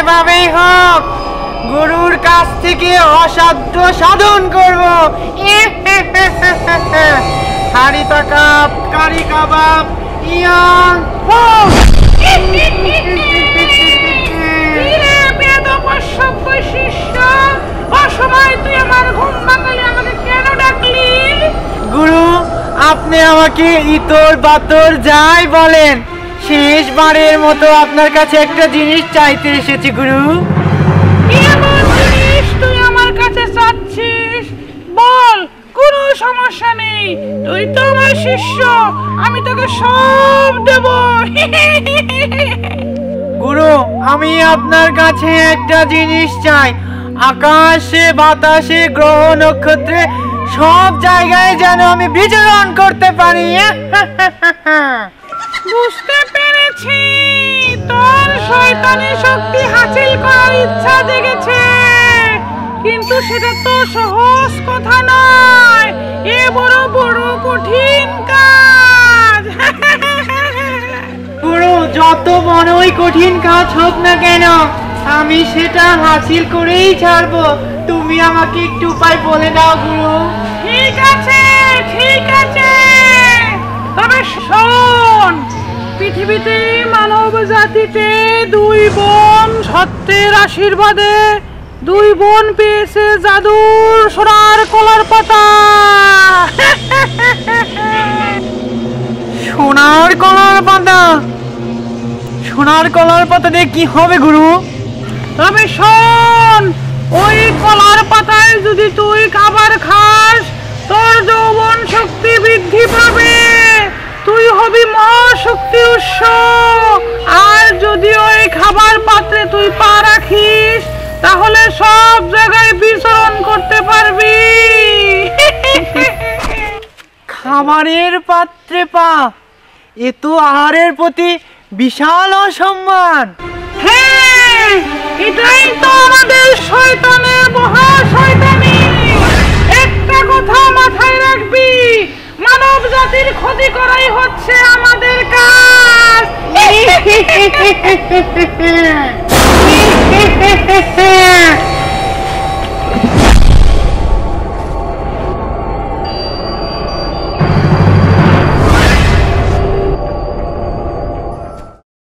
যেভাবেই হোক গুরুর কাছ থেকে অসাধ্য সাধন করব। হাড়ি কাবাব, কারি কাবাব, ইয়াং গুরু, আপনি আমাকে ইতর বাতর যাই বলেন, শেষবারের মতো আপনার কাছে একটা জিনিস চাইতে এসেছি গুরু। তুই আমার কাছে চাচ্ছিস, বল, কোনো সমস্যা নেই, তুই তো আমার শিষ্য, আমি তোকে সব দেব। গুরু, আমি আপনার কাছে একটা জিনিস চাই, আকাশে বাতাসে গ্রহ নক্ষত্রে সব জায়গায় যেন আমি বিচরণ করতে পারি। বুঝতে পেরেছি, তোর শয়তানি শক্তি হাসিল করার ইচ্ছা জেগেছে, কিন্তু সেটা তো সহজ কথা নয়, এ বড় বড় কঠিন কাজ। গুরু, যত বড়ই কঠিন কাজ হোক না কেন আমি সেটা হাসিল করেই ছাড়বো। তুমি আমাকে একটু উপায় বলে দাও গুরু। ঠিক আছে, ঠিক আছে, তবে শোন, পৃথিবীতে মানব জাতিতে দুই বোন সত্যের আশীর্বাদে দুই বোন পেয়েছে জাদুর সোনার কলার পাতা। সোনার কলার পাতা? সোনার কলার পাতা দিয়ে কি হবে গুরু? তবে শোন, ওই কলার পাতায় যদি তুই খাবার খাস তোর যৌবন শক্তি বৃদ্ধি পাবে, তুই হবি মহাশক্তি উৎস। আর যদি ওই খাবার পাত্রে তুই পা রাখিস তাহলে সব জায়গায় বিচরণ করতে পারবি। খাবারের পাত্রে পা, এ তো আহারের প্রতি বিশাল অসম্মান। হ্যাঁ, এটাই তো আমাদের শয়তানের মহা শয়তানি। একটা কথা মাথায় রাখবি, মানব জাতির ক্ষতি করাই হচ্ছে আমাদের কাজ।